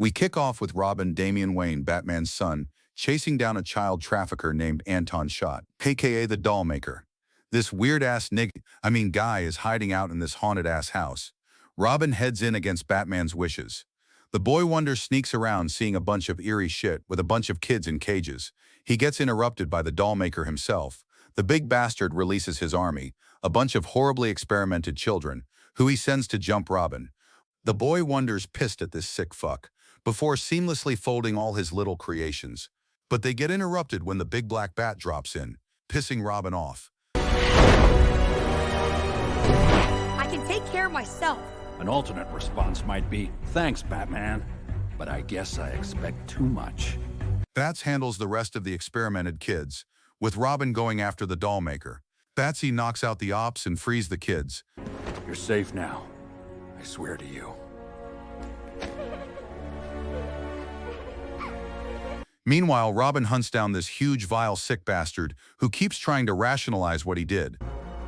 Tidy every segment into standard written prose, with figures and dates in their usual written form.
We kick off with Robin Damian Wayne, Batman's son, chasing down a child trafficker named Anton Schott, aka the Doll Maker. This weird-ass guy is hiding out in this haunted-ass house. Robin heads in against Batman's wishes. The boy wonder sneaks around seeing a bunch of eerie shit with a bunch of kids in cages. He gets interrupted by the Doll Maker himself. The big bastard releases his army, a bunch of horribly experimented children, who he sends to jump Robin. The boy wonders pissed at this sick fuck, before seamlessly folding all his little creations. But they get interrupted when the big black bat drops in, pissing Robin off. I can take care of myself. An alternate response might be, "Thanks, Batman, but I guess I expect too much." Bats handles the rest of the experimented kids, with Robin going after the Doll Maker. Batsy knocks out the ops and frees the kids. You're safe now. I swear to you. Meanwhile, Robin hunts down this huge, vile, sick bastard who keeps trying to rationalize what he did.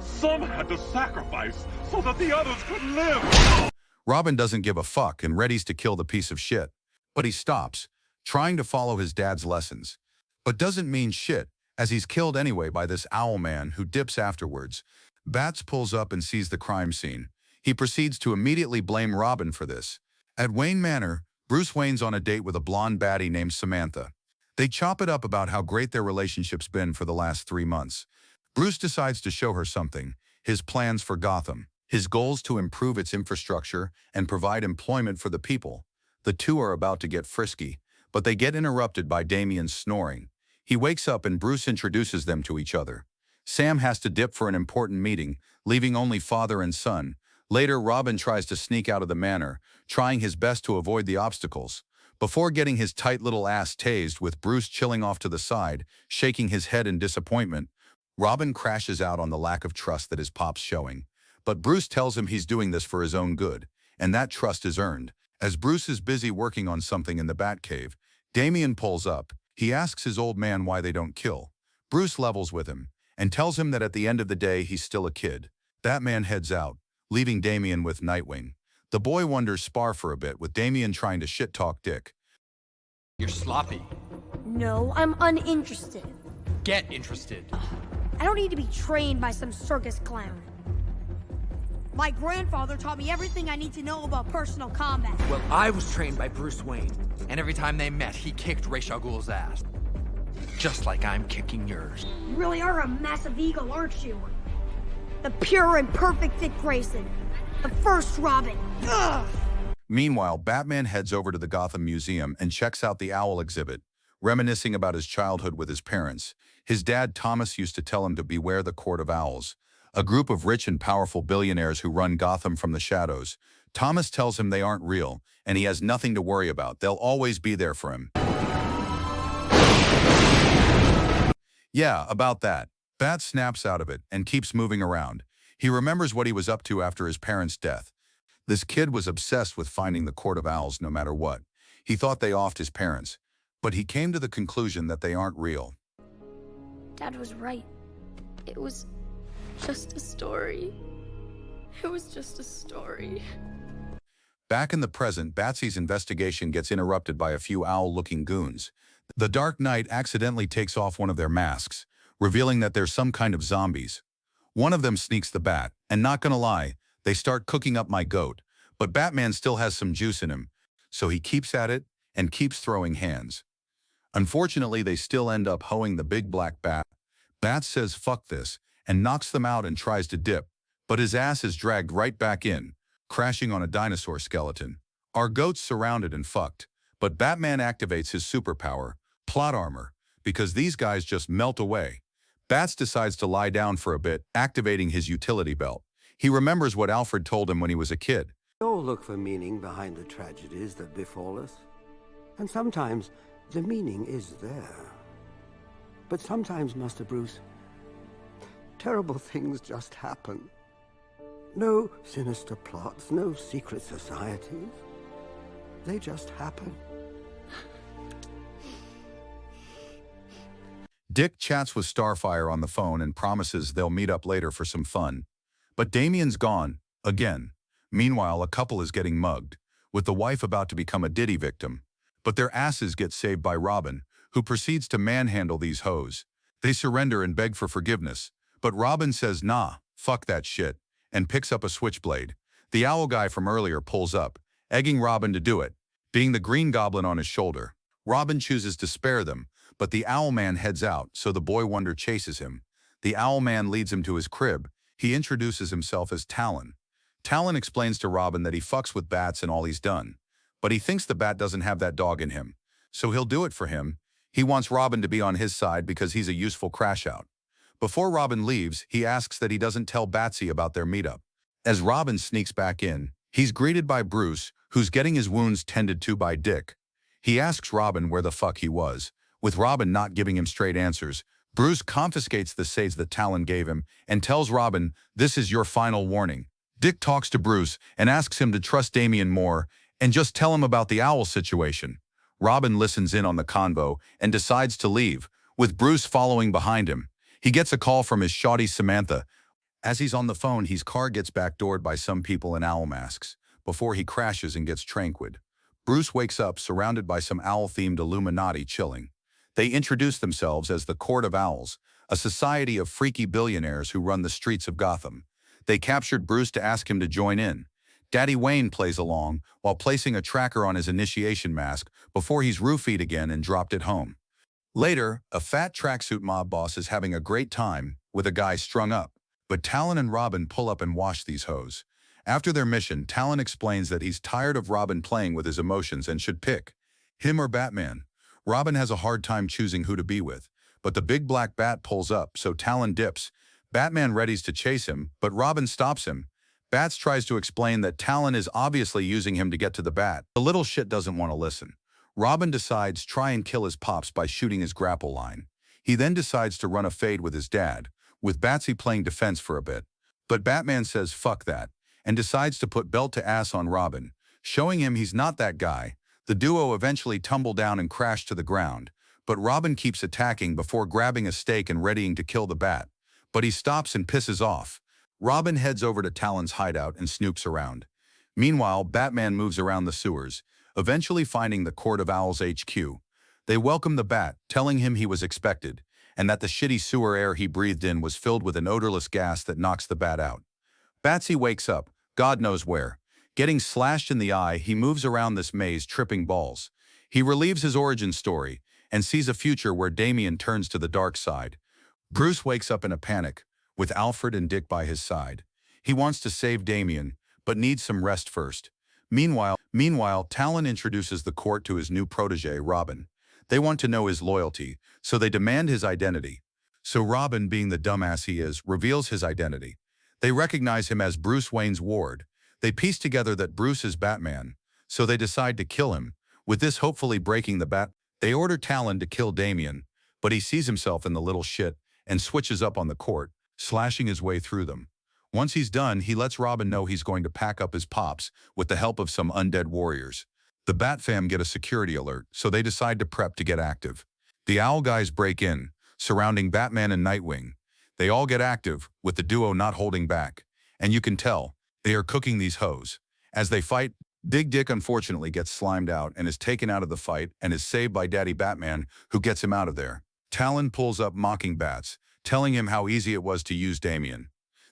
Some had to sacrifice so that the others could live. Robin doesn't give a fuck and readies to kill the piece of shit. But he stops, trying to follow his dad's lessons. But doesn't mean shit, as he's killed anyway by this owl man who dips afterwards. Bats pulls up and sees the crime scene. He proceeds to immediately blame Robin for this. At Wayne Manor, Bruce Wayne's on a date with a blonde baddie named Samantha. They chop it up about how great their relationship's been for the last 3 months. Bruce decides to show her something, his plans for Gotham, his goals to improve its infrastructure and provide employment for the people. The two are about to get frisky, but they get interrupted by Damian's snoring. He wakes up and Bruce introduces them to each other. Sam has to dip for an important meeting, leaving only father and son. Later, Robin tries to sneak out of the manor, trying his best to avoid the obstacles. Before getting his tight little ass tased with Bruce chilling off to the side, shaking his head in disappointment, Robin crashes out on the lack of trust that his pop's showing. But Bruce tells him he's doing this for his own good, and that trust is earned. As Bruce is busy working on something in the Batcave, Damian pulls up. He asks his old man why they don't kill. Bruce levels with him, and tells him that at the end of the day he's still a kid. Batman heads out, leaving Damian with Nightwing. The boy wonders spar for a bit, with Damian trying to shit-talk Dick. You're sloppy. No, I'm uninterested. Get interested. I don't need to be trained by some circus clown. My grandfather taught me everything I need to know about personal combat. Well, I was trained by Bruce Wayne, and every time they met, he kicked Ra's al Ghul's ass. Just like I'm kicking yours. You really are a massive eagle, aren't you? The pure and perfect Dick Grayson. The first Robin. Ugh! Meanwhile, Batman heads over to the Gotham Museum and checks out the owl exhibit, reminiscing about his childhood with his parents. His dad, Thomas, used to tell him to beware the Court of Owls, a group of rich and powerful billionaires who run Gotham from the shadows. Thomas tells him they aren't real, and he has nothing to worry about. They'll always be there for him. Yeah, about that. Bat snaps out of it and keeps moving around. He remembers what he was up to after his parents' death. This kid was obsessed with finding the Court of Owls no matter what. He thought they offed his parents, but he came to the conclusion that they aren't real. Dad was right. It was just a story. It was just a story. Back in the present, Batsy's investigation gets interrupted by a few owl-looking goons. The Dark Knight accidentally takes off one of their masks, revealing that they're some kind of zombies. One of them sneaks the bat, and not gonna lie, they start cooking up my goat, but Batman still has some juice in him, so he keeps at it and keeps throwing hands. Unfortunately, they still end up hoeing the big black bat. Bat says fuck this, and knocks them out and tries to dip, but his ass is dragged right back in, crashing on a dinosaur skeleton. Our goat's surrounded and fucked, but Batman activates his superpower, plot armor, because these guys just melt away. Bats decides to lie down for a bit, activating his utility belt. He remembers what Alfred told him when he was a kid. We all look for meaning behind the tragedies that befall us. And sometimes the meaning is there. But sometimes, Master Bruce, terrible things just happen. No sinister plots, no secret societies. They just happen. Dick chats with Starfire on the phone and promises they'll meet up later for some fun. But Damian's gone, again. Meanwhile, a couple is getting mugged. with the wife about to become a Diddy victim. But their asses get saved by Robin, who proceeds to manhandle these hoes. They surrender and beg for forgiveness, but Robin says nah, fuck that shit, and picks up a switchblade. The owl guy from earlier pulls up, egging Robin to do it, being the Green Goblin on his shoulder. Robin chooses to spare them, but the owl man heads out, so the boy wonder chases him. The owl man leads him to his crib. He introduces himself as Talon. Talon explains to Robin that he fucks with bats and all he's done, but he thinks the bat doesn't have that dog in him, so he'll do it for him. He wants Robin to be on his side because he's a useful crash out. Before Robin leaves, he asks that he doesn't tell Batsy about their meetup. As Robin sneaks back in, he's greeted by Bruce, who's getting his wounds tended to by Dick. He asks Robin where the fuck he was. With Robin not giving him straight answers, Bruce confiscates the sage that Talon gave him and tells Robin, "This is your final warning." Dick talks to Bruce and asks him to trust Damian more and just tell him about the owl situation. Robin listens in on the convo and decides to leave, with Bruce following behind him. He gets a call from his shawty Samantha. As he's on the phone, his car gets backdoored by some people in owl masks, before he crashes and gets tranquid. Bruce wakes up surrounded by some owl-themed Illuminati chilling. They introduce themselves as the Court of Owls, a society of freaky billionaires who run the streets of Gotham. They captured Bruce to ask him to join in. Daddy Wayne plays along while placing a tracker on his initiation mask before he's roofied again and dropped it home. Later, a fat tracksuit mob boss is having a great time with a guy strung up, but Talon and Robin pull up and wash these hoes. After their mission, Talon explains that he's tired of Robin playing with his emotions and should pick him or Batman. Robin has a hard time choosing who to be with, but the big black bat pulls up, so Talon dips. Batman readies to chase him, but Robin stops him. Bats tries to explain that Talon is obviously using him to get to the bat. The little shit doesn't want to listen. Robin decides try and kill his pops by shooting his grapple line. He then decides to run a fade with his dad, with Batsy playing defense for a bit. But Batman says fuck that, and decides to put belt to ass on Robin, showing him he's not that guy. The duo eventually tumble down and crash to the ground, but Robin keeps attacking before grabbing a stake and readying to kill the bat. But he stops and pisses off. Robin heads over to Talon's hideout and snoops around. Meanwhile, Batman moves around the sewers, eventually finding the Court of Owls HQ. They welcome the bat, telling him he was expected, and that the shitty sewer air he breathed in was filled with an odorless gas that knocks the bat out. Batsy wakes up, God knows where. Getting slashed in the eye, he moves around this maze, tripping balls. He relieves his origin story and sees a future where Damian turns to the dark side. Bruce wakes up in a panic, with Alfred and Dick by his side. He wants to save Damian, but needs some rest first. Meanwhile, Talon introduces the court to his new protege, Robin. They want to know his loyalty, so they demand his identity. So Robin, being the dumbass he is, reveals his identity. They recognize him as Bruce Wayne's ward. They piece together that Bruce is Batman, so they decide to kill him, with this hopefully breaking the bat. They order Talon to kill Damian, but he sees himself in the little shit and switches up on the court, slashing his way through them. Once he's done, he lets Robin know he's going to pack up his pops with the help of some undead warriors. The Bat Fam get a security alert, so they decide to prep to get active. The Owl guys break in, surrounding Batman and Nightwing. They all get active, with the duo not holding back. And you can tell, they are cooking these hoes. As they fight, Big Dick unfortunately gets slimed out and is taken out of the fight and is saved by Daddy Batman, who gets him out of there. Talon pulls up mocking Bats, telling him how easy it was to use Damian.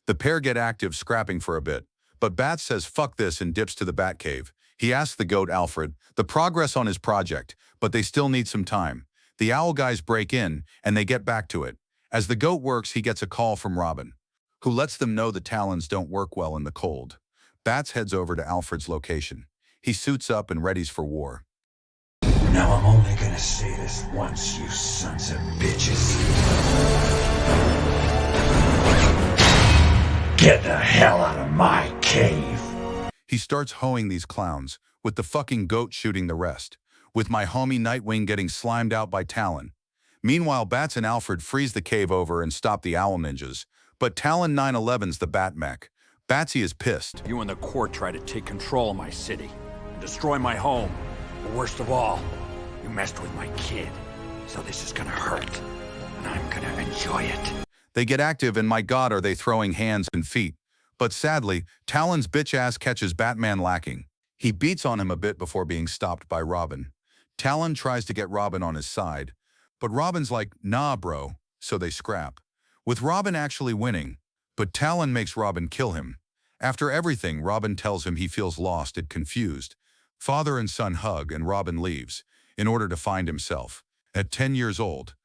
The pair get active, scrapping for a bit, but Bats says fuck this and dips to the Batcave. He asks the goat Alfred the progress on his project, but they still need some time. The Owl guys break in, and they get back to it. As the goat works, he gets a call from Robin, who lets them know the Talons don't work well in the cold. Bats heads over to Alfred's location. He suits up and readies for war. Now I'm only gonna say this once, you sons of bitches. Get the hell out of my cave! He starts hoeing these clowns, with the fucking goat shooting the rest, with my homie Nightwing getting slimed out by Talon. Meanwhile, Bats and Alfred freeze the cave over and stop the Owl Ninjas, but Talon 911's the Bat Mech. Batsy is pissed. You and the court try to take control of my city and destroy my home. But worst of all, you messed with my kid. So this is gonna hurt, and I'm gonna enjoy it. They get active, and my god are they throwing hands and feet. But sadly, Talon's bitch ass catches Batman lacking. He beats on him a bit before being stopped by Robin. Talon tries to get Robin on his side, but Robin's like, nah bro, so they scrap. With Robin actually winning, but Talon makes Robin kill him. After everything, Robin tells him he feels lost and confused. Father and son hug and Robin leaves, in order to find himself. At 10 years old,